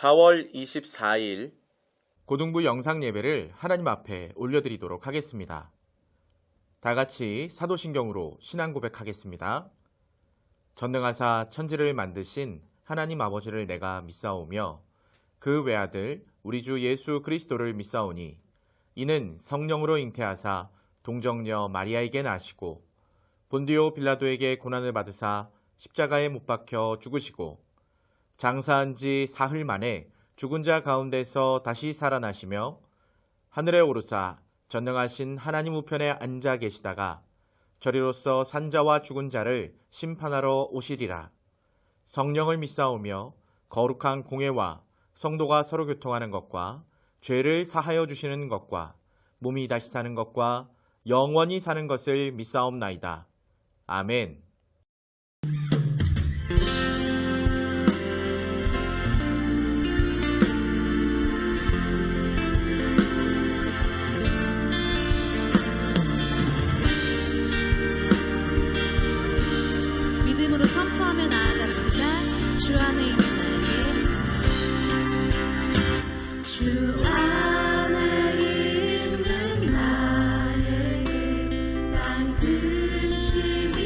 4월 24일 고등부 영상 예배를 하나님 앞에 올려드리도록 하겠습니다. 다 같이 사도신경으로 신앙 고백하겠습니다. 전능하사 천지를 만드신 하나님 아버지를 내가 믿사오며 그 외아들 우리 주 예수 그리스도를 믿사오니 이는 성령으로 잉태하사 동정녀 마리아에게 나시고 본디오 빌라도에게 고난을 받으사 십자가에 못 박혀 죽으시고 장사한 지 사흘 만에 죽은 자 가운데서 다시 살아나시며 하늘에 오르사 전능하신 하나님 우편에 앉아 계시다가 저리로서 산자와 죽은 자를 심판하러 오시리라. 성령을 믿사오며 거룩한 공회와 성도가 서로 교통하는 것과 죄를 사하여 주시는 것과 몸이 다시 사는 것과 영원히 사는 것을 믿사옵나이다. 아멘. 믿음으로 선포하며 나아갑시다. 주 안에 있는 나에게, 주 안에 있는 나에게 난 근심이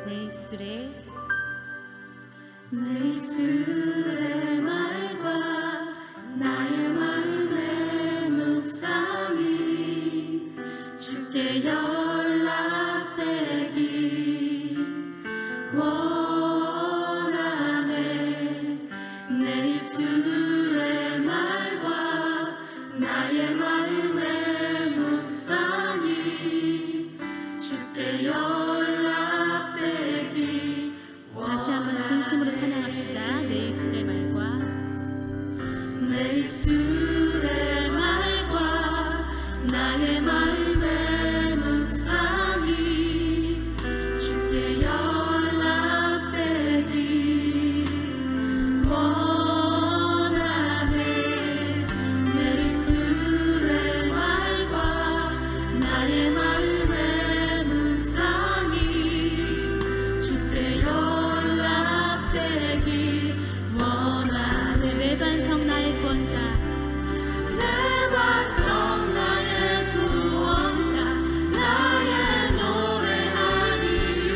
내 입술의 말과 나의 마음의 묵상이 주께 연락되기 원하네. 내 입술의 말과 나의 마음의 묵상이 주께 연락되기. 다시 한번 진심으로 찬양합시다. 내 입술의 말과 내 입술의 말과 나의 마음의 묵상이 주께 연락되기 원하네. 내 입술의 말과 나의 마음의 묵상이 주께 연락되기 원하네. 내 반석 나의 구원자, 내 반석 나의 구원자, 나의 노래한 이유,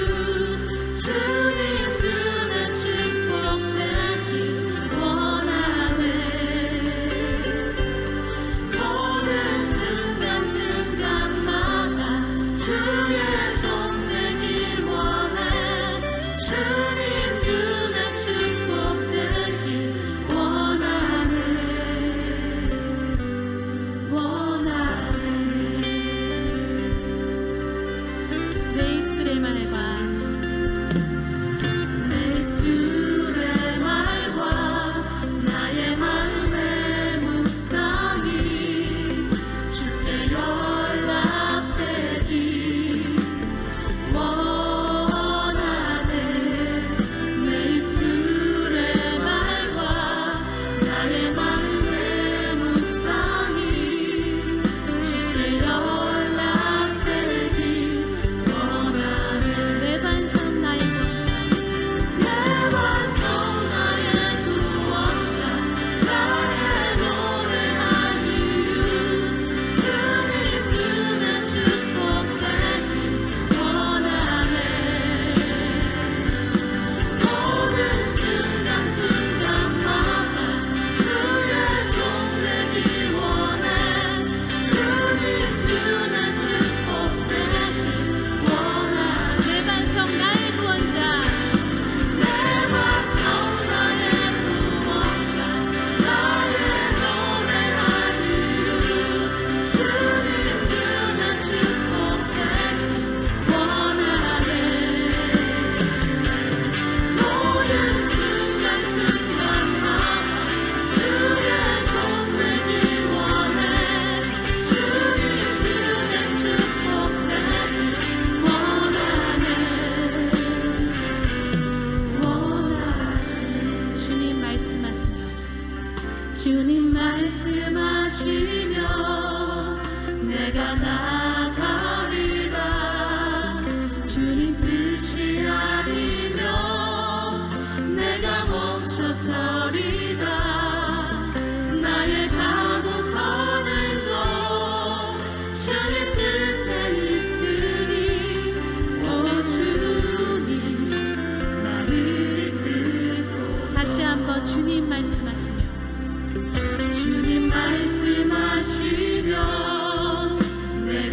주님 눈에 축복되기 원하네. 모든 순간 순간마다 주의 종 되길 원해. 주님 눈에 축복되길 원하네. 원하네. 내 입술의 말과 내 입술의 말과 나의 마음의 묵상이 주께 연락되기 원하네. 내 입술의 말과 나의 마음의 묵상이 주께 연락되기 원하네. 내 반석 나의 구원자, 내 반석 나의 구원자, 나의 노래한 이유, 주님 눈에 축복되기 원하네. 모든 순간 순간마다 주의 종 되길 원해. 주님 눈에 축복되기 원하네. 내 반석 나의 구원자, 내 반석 나의 구원자, 나의 노래한 이유, 주님 눈에 축복되기 원하네. 모든 순간 순간마다 주의 종 되길 원해. 주님 눈에 축복되기 원하네. 주님 말씀하시며, 주님 말씀하시며 내가 나가리라. 주님 뜻이 아니면 내가 멈춰서리다. 나의 가고서는 곳 주님 뜻에 있으니 오 주님 나를 이끄소서. 다시 한번 주님 말씀하시며, 주님 말씀하시며 내가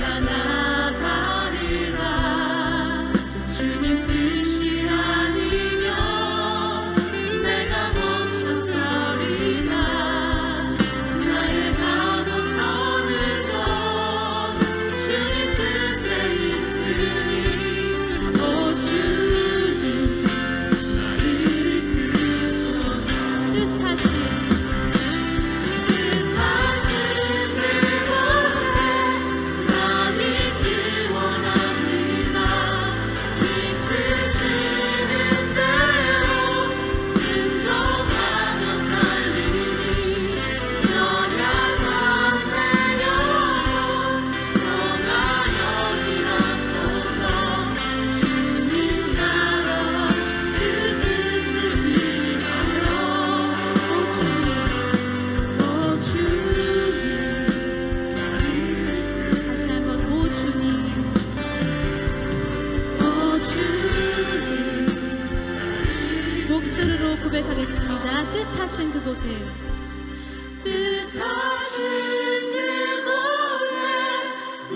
뜻하신 그곳에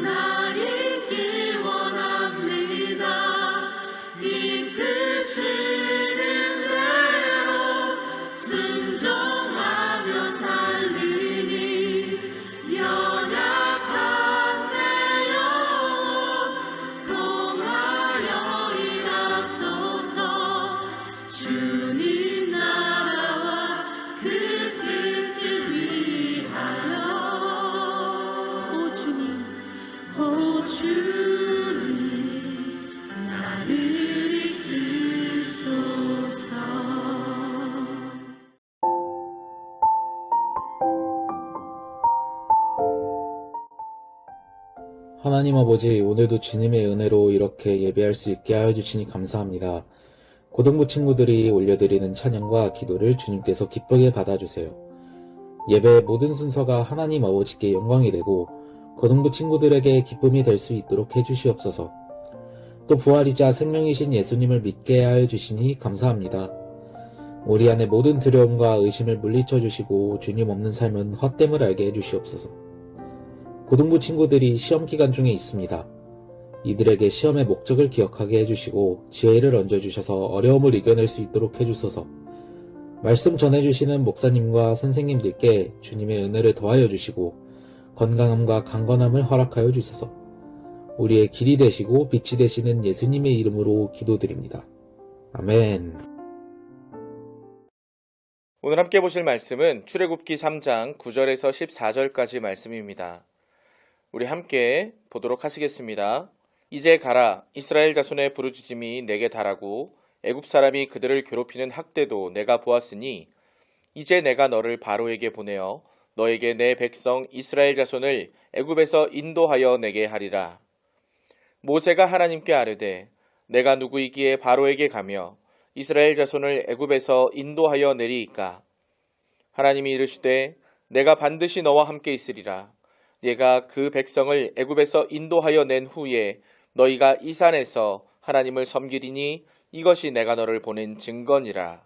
나 있기 원합니다. 이끄시는 대로 순종하며 살리니 연약한 내 영혼 통하여 일하소서. 주님 나라와 그 뜻을 위하여. 오 주님, 오 주님, 나를 이끄소서. 하나님 아버지, 오늘도 주님의 은혜로 이렇게 예배할 수 있게 하여 주시니 감사합니다. 고등부 친구들이 올려드리는 찬양과 기도를 주님께서 기쁘게 받아주세요. 예배의 모든 순서가 하나님 아버지께 영광이 되고 고등부 친구들에게 기쁨이 될 수 있도록 해주시옵소서. 또 부활이자 생명이신 예수님을 믿게 하여 주시니 감사합니다. 우리 안에 모든 두려움과 의심을 물리쳐 주시고 주님 없는 삶은 헛됨을 알게 해주시옵소서. 고등부 친구들이 시험 기간 중에 있습니다. 이들에게 시험의 목적을 기억하게 해주시고 지혜를 얹어주셔서 어려움을 이겨낼 수 있도록 해주소서. 말씀 전해주시는 목사님과 선생님들께 주님의 은혜를 더하여 주시고 건강함과 강건함을 허락하여 주소서. 우리의 길이 되시고 빛이 되시는 예수님의 이름으로 기도드립니다. 아멘. 오늘 함께 보실 말씀은 출애굽기 3장 9절에서 14절까지 말씀입니다. 우리 함께 보도록 하시겠습니다. 이제 가라. 이스라엘 자손의 부르짖음이 내게 달하고 애굽 사람이 그들을 괴롭히는 학대도 내가 보았으니 이제 내가 너를 바로에게 보내어 너에게 내 백성 이스라엘 자손을 애굽에서 인도하여 내게 하리라. 모세가 하나님께 아뢰되 내가 누구이기에 바로에게 가며 이스라엘 자손을 애굽에서 인도하여 내리이까. 하나님이 이르시되 내가 반드시 너와 함께 있으리라. 네가 그 백성을 애굽에서 인도하여 낸 후에 너희가 이 산에서 하나님을 섬기리니 이것이 내가 너를 보낸 증거니라.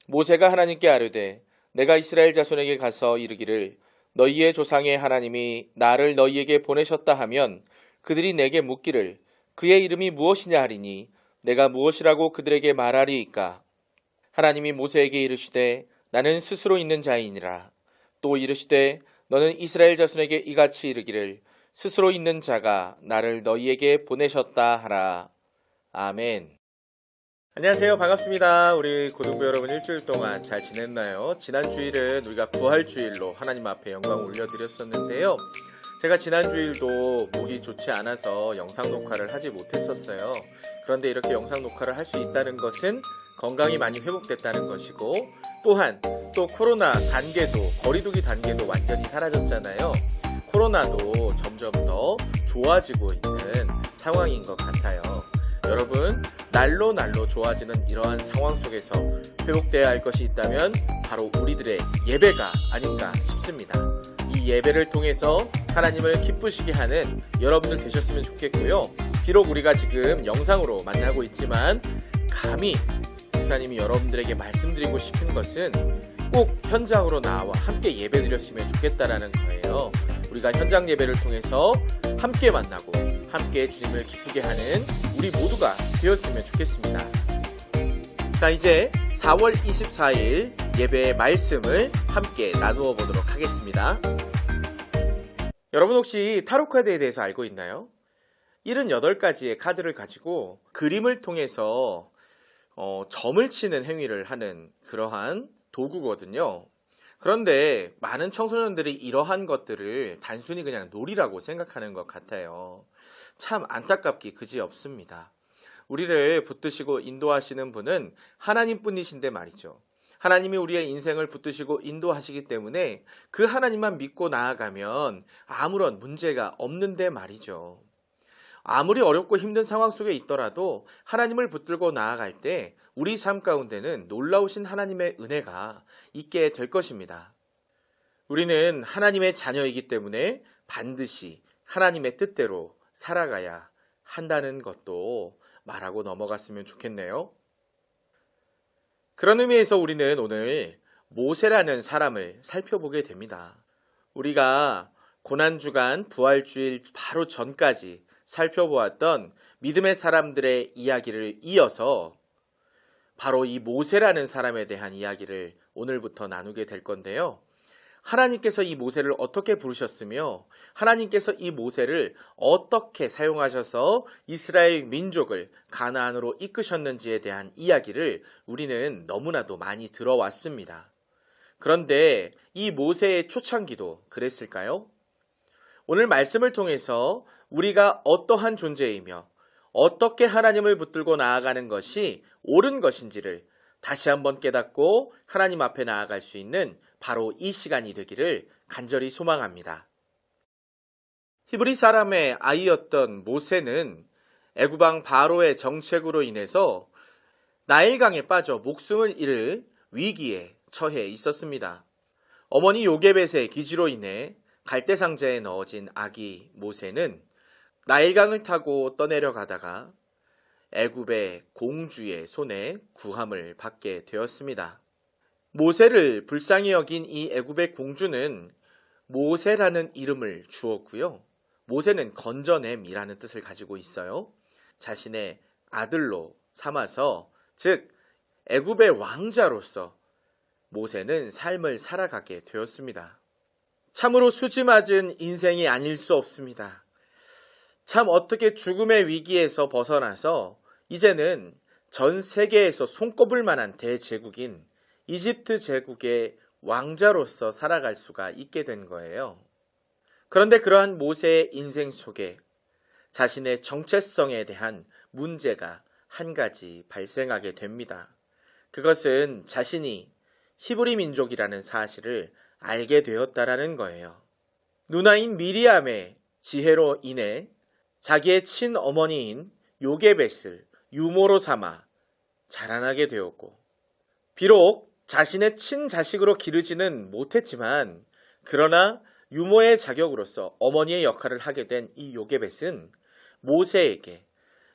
모세가 하나님께 아뢰되 내가 이스라엘 자손에게 가서 이르기를 너희의 조상의 하나님이 나를 너희에게 보내셨다 하면 그들이 내게 묻기를 그의 이름이 무엇이냐 하리니 내가 무엇이라고 그들에게 말하리이까. 하나님이 모세에게 이르시되 나는 스스로 있는 자이니라. 또 이르시되 너는 이스라엘 자손에게 이같이 이르기를 스스로 있는 자가 나를 너희에게 보내셨다 하라. 아멘. 안녕하세요. 반갑습니다. 우리 고등부 여러분 일주일 동안 잘 지냈나요? 지난 주일은 우리가 부활주일로 하나님 앞에 영광 올려드렸었는데요. 제가 지난 주일도 목이 좋지 않아서 영상 녹화를 하지 못했었어요. 그런데 이렇게 영상 녹화를 할 수 있다는 것은 건강이 많이 회복됐다는 것이고 또한 또 코로나 단계도 거리두기 단계도 완전히 사라졌잖아요. 코로나도 점점 더 좋아지고 있는 상황인 것 같아요. 여러분, 날로 좋아지는 이러한 상황 속에서 회복되어야 할 것이 있다면 바로 우리들의 예배가 아닌가 싶습니다. 이 예배를 통해서 하나님을 기쁘시게 하는 여러분들 되셨으면 좋겠고요. 비록 우리가 지금 영상으로 만나고 있지만 감히 목사님이 여러분들에게 말씀드리고 싶은 것은 꼭 현장으로 나와 함께 예배드렸으면 좋겠다라는 거예요. 우리가 현장 예배를 통해서 함께 만나고 함께 주님을 기쁘게 하는 우리 모두가 되었으면 좋겠습니다. 자, 이제 4월 24일 예배의 말씀을 함께 나누어 보도록 하겠습니다. 여러분 혹시 타로 카드에 대해서 알고 있나요? 78가지의 카드를 가지고 그림을 통해서 점을 치는 행위를 하는 그러한 도구거든요. 그런데 많은 청소년들이 이러한 것들을 단순히 그냥 놀이라고 생각하는 것 같아요. 참 안타깝기 그지없습니다. 우리를 붙드시고 인도하시는 분은 하나님뿐이신데 말이죠. 하나님이 우리의 인생을 붙드시고 인도하시기 때문에 그 하나님만 믿고 나아가면 아무런 문제가 없는데 말이죠. 아무리 어렵고 힘든 상황 속에 있더라도 하나님을 붙들고 나아갈 때 우리 삶 가운데는 놀라우신 하나님의 은혜가 있게 될 것입니다. 우리는 하나님의 자녀이기 때문에 반드시 하나님의 뜻대로 살아가야 한다는 것도 말하고 넘어갔으면 좋겠네요. 그런 의미에서 우리는 오늘 모세라는 사람을 살펴보게 됩니다. 우리가 고난주간 부활주일 바로 전까지 살펴보았던 믿음의 사람들의 이야기를 이어서 바로 이 모세라는 사람에 대한 이야기를 오늘부터 나누게 될 건데요. 하나님께서 이 모세를 어떻게 부르셨으며 하나님께서 이 모세를 어떻게 사용하셔서 이스라엘 민족을 가나안으로 이끄셨는지에 대한 이야기를 우리는 너무나도 많이 들어왔습니다. 그런데 이 모세의 초창기도 그랬을까요? 오늘 말씀을 통해서 우리가 어떠한 존재이며 어떻게 하나님을 붙들고 나아가는 것이 옳은 것인지를 다시 한번 깨닫고 하나님 앞에 나아갈 수 있는 바로 이 시간이 되기를 간절히 소망합니다. 히브리 사람의 아이였던 모세는 애굽왕 바로의 정책으로 인해서 나일강에 빠져 목숨을 잃을 위기에 처해 있었습니다. 어머니 요게벳의 기지로 인해 갈대상자에 넣어진 아기 모세는 나일강을 타고 떠내려가다가 애굽의 공주의 손에 구함을 받게 되었습니다. 모세를 불쌍히 여긴 이 애굽의 공주는 모세라는 이름을 주었고요. 모세는 건져냄이라는 뜻을 가지고 있어요. 자신의 아들로 삼아서, 즉 애굽의 왕자로서 모세는 삶을 살아가게 되었습니다. 참으로 수지맞은 인생이 아닐 수 없습니다. 참 어떻게 죽음의 위기에서 벗어나서 이제는 전 세계에서 손꼽을 만한 대제국인 이집트 제국의 왕자로서 살아갈 수가 있게 된 거예요. 그런데 그러한 모세의 인생 속에 자신의 정체성에 대한 문제가 한 가지 발생하게 됩니다. 그것은 자신이 히브리 민족이라는 사실을 알게 되었다라는 거예요. 누나인 미리암의 지혜로 인해 자기의 친어머니인 요게벳을 유모로 삼아 자라나게 되었고, 비록 자신의 친자식으로 기르지는 못했지만 그러나 유모의 자격으로서 어머니의 역할을 하게 된 이 요게벳은 모세에게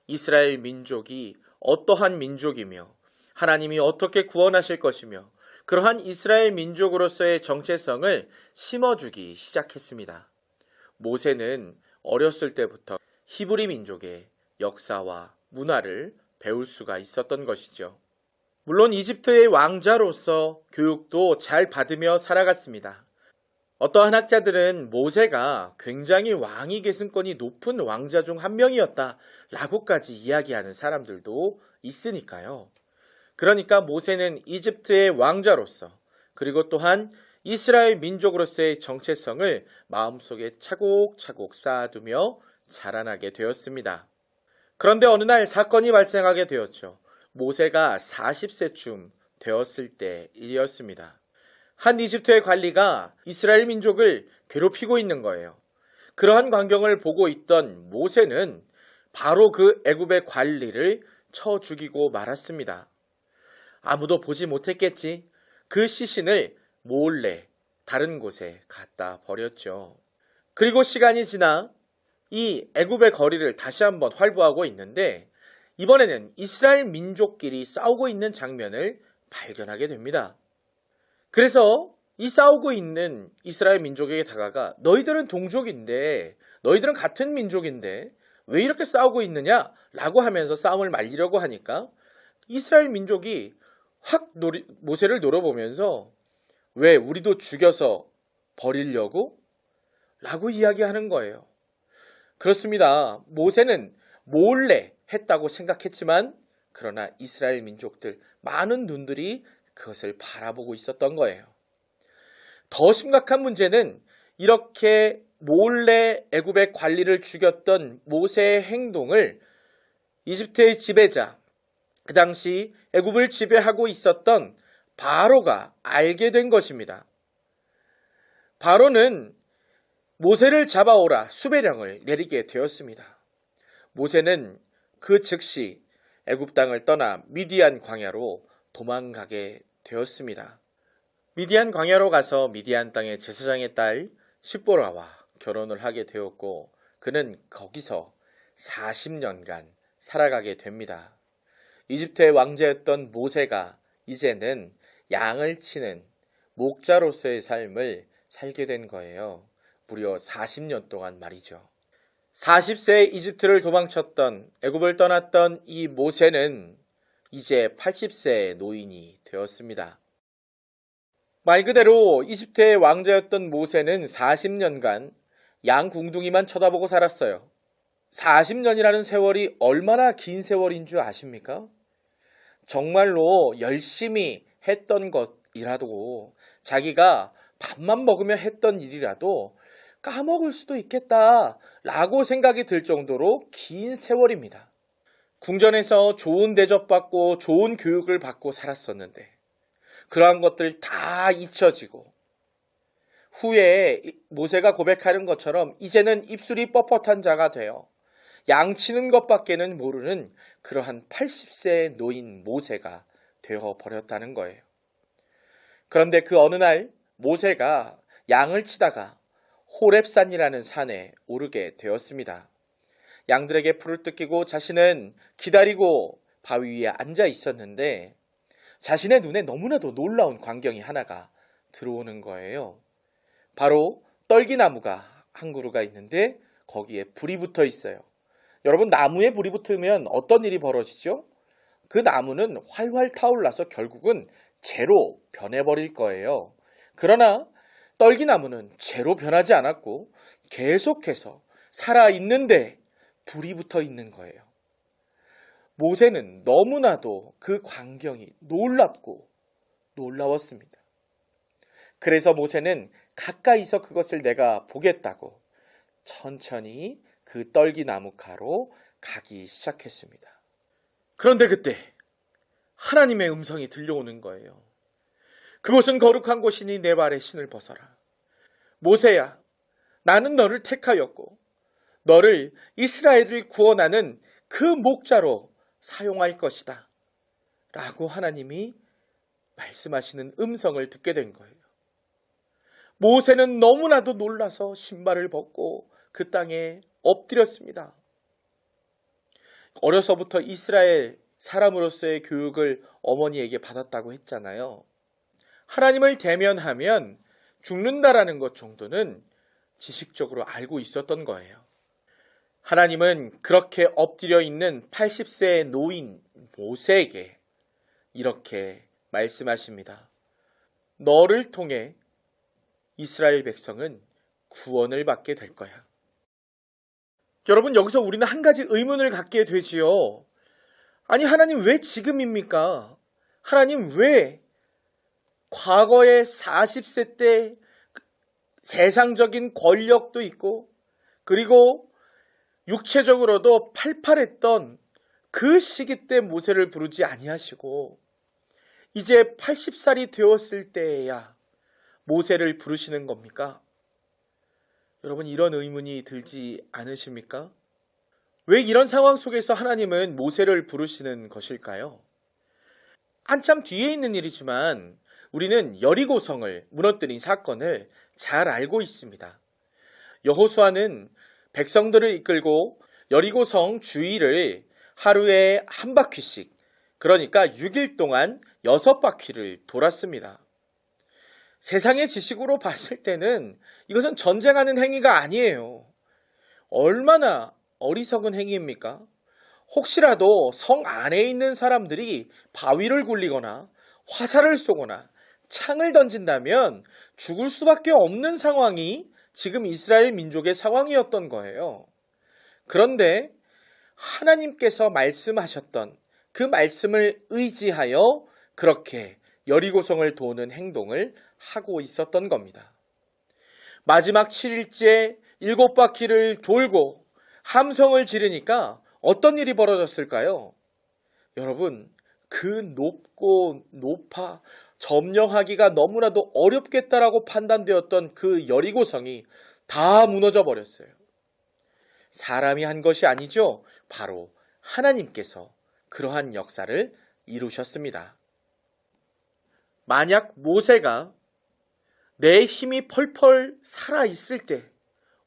이스라엘 민족이 어떠한 민족이며 하나님이 어떻게 구원하실 것이며 그러한 이스라엘 민족으로서의 정체성을 심어주기 시작했습니다. 모세는 어렸을 때부터 히브리 민족의 역사와 문화를 배울 수가 있었던 것이죠. 물론 이집트의 왕자로서 교육도 잘 받으며 살아갔습니다. 어떠한 학자들은 모세가 굉장히 왕위 계승권이 높은 왕자 중 한 명이었다라고까지 이야기하는 사람들도 있으니까요. 그러니까 모세는 이집트의 왕자로서 그리고 또한 이스라엘 민족으로서의 정체성을 마음속에 차곡차곡 쌓아두며 자라나게 되었습니다. 그런데 어느 날 사건이 발생하게 되었죠. 모세가 40세쯤 되었을 때 일이었습니다. 한 이집트의 관리가 이스라엘 민족을 괴롭히고 있는 거예요. 그러한 광경을 보고 있던 모세는 바로 그 애굽의 관리를 쳐 죽이고 말았습니다. 아무도 보지 못했겠지. 그 시신을 몰래 다른 곳에 갖다 버렸죠. 그리고 시간이 지나 이 애굽의 거리를 다시 한번 활보하고 있는데 이번에는 이스라엘 민족끼리 싸우고 있는 장면을 발견하게 됩니다. 그래서 이 싸우고 있는 이스라엘 민족에게 다가가 너희들은 동족인데 너희들은 같은 민족인데 왜 이렇게 싸우고 있느냐? 라고 하면서 싸움을 말리려고 하니까 이스라엘 민족이 확 모세를 노려보면서 왜 우리도 죽여서 버리려고? 라고 이야기하는 거예요. 그렇습니다. 모세는 몰래 했다고 생각했지만 그러나 이스라엘 민족들 많은 눈들이 그것을 바라보고 있었던 거예요. 더 심각한 문제는 이렇게 몰래 애굽의 관리를 죽였던 모세의 행동을 이집트의 지배자, 그 당시 애굽을 지배하고 있었던 바로가 알게 된 것입니다. 바로는 모세를 잡아오라 수배령을 내리게 되었습니다. 모세는 그 즉시 애굽 땅을 떠나 미디안 광야로 도망가게 되었습니다. 미디안 광야로 가서 미디안 땅의 제사장의 딸 십보라와 결혼을 하게 되었고 그는 거기서 40년간 살아가게 됩니다. 이집트의 왕자였던 모세가 이제는 양을 치는 목자로서의 삶을 살게 된 거예요. 무려 40년 동안 말이죠. 40세에 이집트를 도망쳤던, 애굽을 떠났던 이 모세는 이제 80세의 노인이 되었습니다. 말 그대로 이집트의 왕자였던 모세는 40년간 양 궁둥이만 쳐다보고 살았어요. 40년이라는 세월이 얼마나 긴 세월인 줄 아십니까? 정말로 열심히 했던 것이라도, 자기가 밥만 먹으며 했던 일이라도 까먹을 수도 있겠다라고 생각이 들 정도로 긴 세월입니다. 궁전에서 좋은 대접받고 좋은 교육을 받고 살았었는데 그러한 것들 다 잊혀지고, 후에 모세가 고백하는 것처럼 이제는 입술이 뻣뻣한 자가 되어 양치는 것밖에는 모르는 그러한 80세의 노인 모세가 되어버렸다는 거예요. 그런데 그 어느 날 모세가 양을 치다가 호렙산이라는 산에 오르게 되었습니다. 양들에게 풀을 뜯기고 자신은 기다리고 바위 위에 앉아 있었는데 자신의 눈에 너무나도 놀라운 광경이 하나가 들어오는 거예요. 바로 떨기나무가 한 그루가 있는데 거기에 불이 붙어 있어요. 여러분, 나무에 불이 붙으면 어떤 일이 벌어지죠? 그 나무는 활활 타올라서 결국은 재로 변해버릴 거예요. 그러나 떨기나무는 재로 변하지 않았고 계속해서 살아있는데 불이 붙어 있는 거예요. 모세는 너무나도 그 광경이 놀랍고 놀라웠습니다. 그래서 모세는 가까이서 그것을 내가 보겠다고 천천히 그 떨기나무가로 가기 시작했습니다. 그런데 그때 하나님의 음성이 들려오는 거예요. 그곳은 거룩한 곳이니 내 발에 신을 벗어라. 모세야, 나는 너를 택하였고 너를 이스라엘을 구원하는 그 목자로 사용할 것이다 라고 하나님이 말씀하시는 음성을 듣게 된 거예요. 모세는 너무나도 놀라서 신발을 벗고 그 땅에 엎드렸습니다. 어려서부터 이스라엘 사람으로서의 교육을 어머니에게 받았다고 했잖아요. 하나님을 대면하면 죽는다라는 것 정도는 지식적으로 알고 있었던 거예요. 하나님은 그렇게 엎드려 있는 80세의 노인 모세에게 이렇게 말씀하십니다. 너를 통해 이스라엘 백성은 구원을 받게 될 거야. 여러분, 여기서 우리는 한 가지 의문을 갖게 되지요. 아니, 하나님 왜 지금입니까? 하나님 왜 과거에 40세 때 세상적인 권력도 있고 그리고 육체적으로도 팔팔했던 그 시기 때 모세를 부르지 아니하시고 이제 80살이 되었을 때에야 모세를 부르시는 겁니까? 여러분, 이런 의문이 들지 않으십니까? 왜 이런 상황 속에서 하나님은 모세를 부르시는 것일까요? 한참 뒤에 있는 일이지만 우리는 여리고성을 무너뜨린 사건을 잘 알고 있습니다. 여호수아는 백성들을 이끌고 여리고성 주위를 하루에 한 바퀴씩, 그러니까 6일 동안 6바퀴를 돌았습니다. 세상의 지식으로 봤을 때는 이것은 전쟁하는 행위가 아니에요. 얼마나 어리석은 행위입니까? 혹시라도 성 안에 있는 사람들이 바위를 굴리거나 화살을 쏘거나 창을 던진다면 죽을 수밖에 없는 상황이 지금 이스라엘 민족의 상황이었던 거예요. 그런데 하나님께서 말씀하셨던 그 말씀을 의지하여 그렇게 여리고성을 도는 행동을 하고 있었던 겁니다. 마지막 7일째 7바퀴를 돌고 함성을 지르니까 어떤 일이 벌어졌을까요? 여러분, 그 높고 높아 점령하기가 너무나도 어렵겠다라고 판단되었던 그 여리고성이 다 무너져 버렸어요. 사람이 한 것이 아니죠. 바로 하나님께서 그러한 역사를 이루셨습니다. 만약 모세가 내 힘이 펄펄 살아있을 때,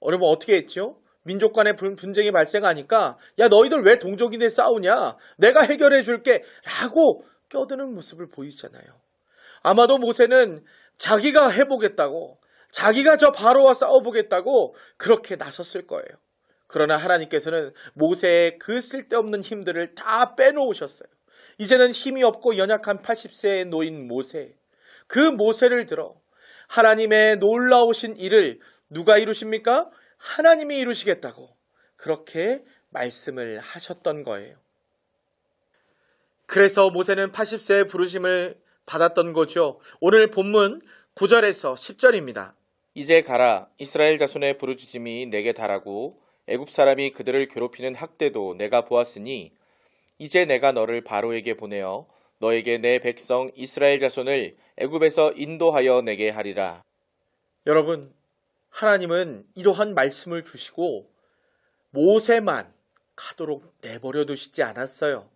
여러분 어떻게 했죠? 민족 간의 분쟁이 발생하니까 야, 너희들 왜 동족인데 싸우냐? 내가 해결해 줄게 라고 껴드는 모습을 보이잖아요. 아마도 모세는 자기가 해보겠다고, 자기가 저 바로와 싸워보겠다고 그렇게 나섰을 거예요. 그러나 하나님께서는 모세의 그 쓸데없는 힘들을 다 빼놓으셨어요. 이제는 힘이 없고 연약한 80세의 노인 모세, 그 모세를 들어 하나님의 놀라우신 일을 누가 이루십니까? 하나님이 이루시겠다고 그렇게 말씀을 하셨던 거예요. 그래서 모세는 80세의 부르심을 받았던 거죠. 오늘 본문 9절에서 10절입니다. 이제 가라, 이스라엘 자손의 부르짖음이 내게 달하고 애굽 사람이 그들을 괴롭히는 학대도 내가 보았으니 이제 내가 너를 바로에게 보내어 너에게 내 백성 이스라엘 자손을 애굽에서 인도하여 내게 하리라. 여러분, 하나님은 이러한 말씀을 주시고 모세만 가도록 내버려 두시지 않았어요.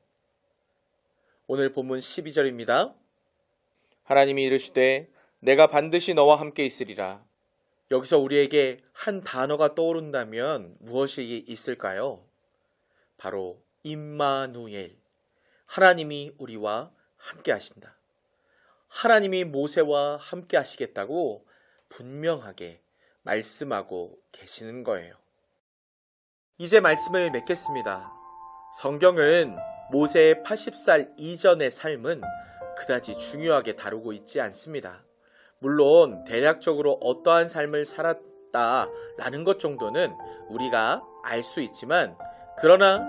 오늘 본문 12절입니다. 하나님이 이르시되 내가 반드시 너와 함께 있으리라. 여기서 우리에게 한 단어가 떠오른다면 무엇이 있을까요? 바로 임마누엘, 하나님이 우리와 함께 하신다. 하나님이 모세와 함께 하시겠다고 분명하게 말씀하고 계시는 거예요. 이제 말씀을 맺겠습니다. 성경은 모세의 80살 이전의 삶은 그다지 중요하게 다루고 있지 않습니다. 물론 대략적으로 어떠한 삶을 살았다라는 것 정도는 우리가 알 수 있지만, 그러나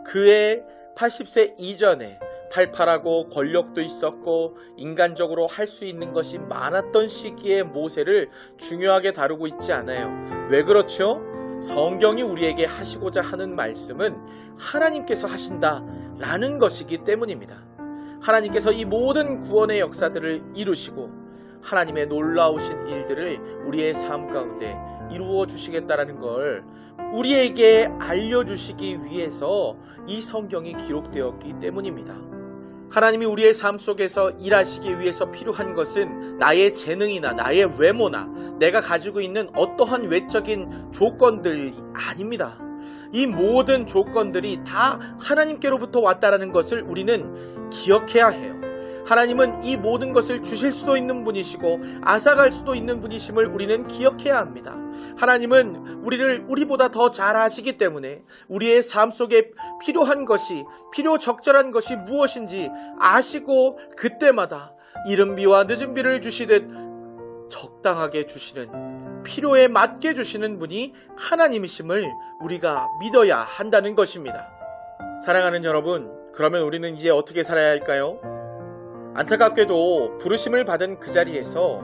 그의 80세 이전에 팔팔하고 권력도 있었고 인간적으로 할 수 있는 것이 많았던 시기의 모세를 중요하게 다루고 있지 않아요. 왜 그렇죠? 성경이 우리에게 하시고자 하는 말씀은 하나님께서 하신다라는 것이기 때문입니다. 하나님께서 이 모든 구원의 역사들을 이루시고 하나님의 놀라우신 일들을 우리의 삶 가운데 이루어 주시겠다라는 걸 우리에게 알려주시기 위해서 이 성경이 기록되었기 때문입니다. 하나님이 우리의 삶 속에서 일하시기 위해서 필요한 것은 나의 재능이나 나의 외모나 내가 가지고 있는 어떠한 외적인 조건들이 아닙니다. 이 모든 조건들이 다 하나님께로부터 왔다라는 것을 우리는 기억해야 해요. 하나님은 이 모든 것을 주실 수도 있는 분이시고 앗아갈 수도 있는 분이심을 우리는 기억해야 합니다. 하나님은 우리를 우리보다 더 잘 아시기 때문에 우리의 삶 속에 필요한 것이, 필요적절한 것이 무엇인지 아시고 그때마다 이른 비와 늦은 비를 주시듯 적당하게 주시는, 필요에 맞게 주시는 분이 하나님이심을 우리가 믿어야 한다는 것입니다. 사랑하는 여러분, 그러면 우리는 이제 어떻게 살아야 할까요? 안타깝게도 부르심을 받은 그 자리에서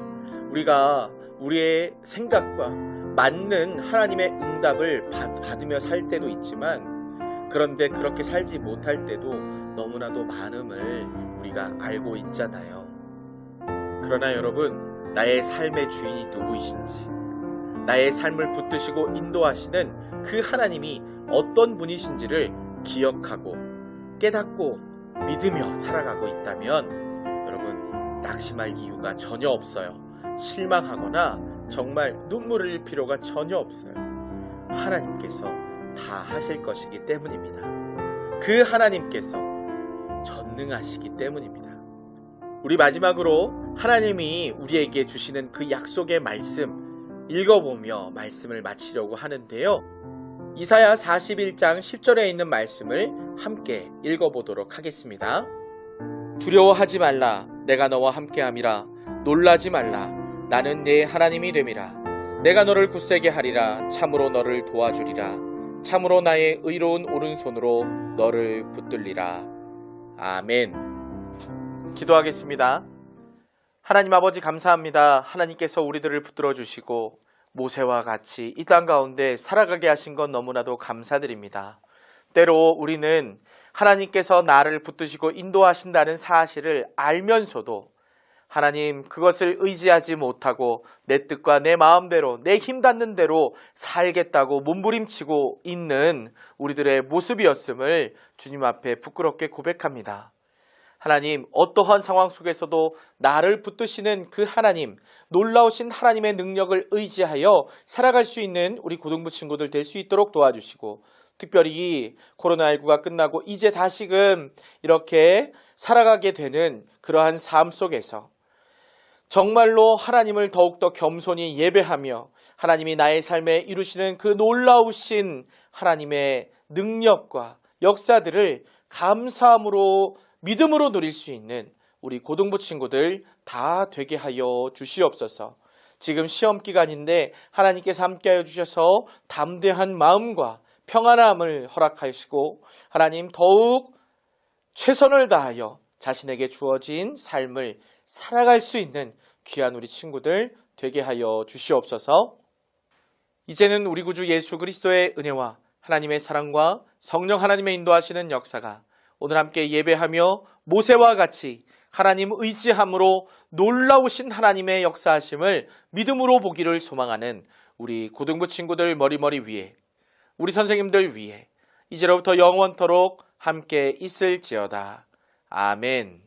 우리가 우리의 생각과 맞는 하나님의 응답을 받으며 살 때도 있지만, 그런데 그렇게 살지 못할 때도 너무나도 많음을 우리가 알고 있잖아요. 그러나 여러분, 나의 삶의 주인이 누구이신지, 나의 삶을 붙드시고 인도하시는 그 하나님이 어떤 분이신지를 기억하고 깨닫고 믿으며 살아가고 있다면 여러분, 낙심할 이유가 전혀 없어요. 실망하거나 정말 눈물 흘릴 필요가 전혀 없어요. 하나님께서 다 하실 것이기 때문입니다. 그 하나님께서 전능하시기 때문입니다. 우리 마지막으로 하나님이 우리에게 주시는 그 약속의 말씀 읽어보며 말씀을 마치려고 하는데요. 이사야 41장 10절에 있는 말씀을 함께 읽어보도록 하겠습니다. 두려워하지 말라, 내가 너와 함께함이라. 놀라지 말라, 나는 네 하나님이 됨이라. 내가 너를 굳세게 하리라. 참으로 너를 도와주리라. 참으로 나의 의로운 오른손으로 너를 붙들리라. 아멘. 기도하겠습니다. 하나님 아버지, 감사합니다. 하나님께서 우리들을 붙들어 주시고 모세와 같이 이 땅 가운데 살아가게 하신 것 너무나도 감사드립니다. 때로 우리는 하나님께서 나를 붙드시고 인도하신다는 사실을 알면서도 하나님, 그것을 의지하지 못하고 내 뜻과 내 마음대로, 내 힘 닿는 대로 살겠다고 몸부림치고 있는 우리들의 모습이었음을 주님 앞에 부끄럽게 고백합니다. 하나님, 어떠한 상황 속에서도 나를 붙드시는 그 하나님, 놀라우신 하나님의 능력을 의지하여 살아갈 수 있는 우리 고등부 친구들 될 수 있도록 도와주시고, 특별히 코로나19가 끝나고 이제 다시금 이렇게 살아가게 되는 그러한 삶 속에서 정말로 하나님을 더욱더 겸손히 예배하며 하나님이 나의 삶에 이루시는 그 놀라우신 하나님의 능력과 역사들을 감사함으로 믿음으로 누릴 수 있는 우리 고등부 친구들 다 되게 하여 주시옵소서. 지금 시험 기간인데 하나님께서 함께하여 주셔서 담대한 마음과 평안함을 허락하시고 하나님 더욱 최선을 다하여 자신에게 주어진 삶을 살아갈 수 있는 귀한 우리 친구들 되게 하여 주시옵소서. 이제는 우리 구주 예수 그리스도의 은혜와 하나님의 사랑과 성령 하나님의 인도하시는 역사가 오늘 함께 예배하며 모세와 같이 하나님 의지함으로 놀라우신 하나님의 역사하심을 믿음으로 보기를 소망하는 우리 고등부 친구들 머리머리 위에 우리 선생님들 위에 이제로부터 영원토록 함께 있을지어다. 아멘.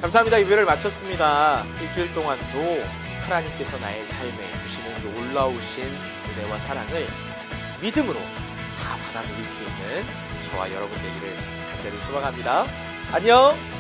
감사합니다. 예배를 마쳤습니다. 일주일 동안도 하나님께서 나의 삶에 주시는 놀라우신 은혜와 사랑을 믿음으로 다 받아 누릴 수 있는 저와 여러분 되기를 간절히 소망합니다. 안녕.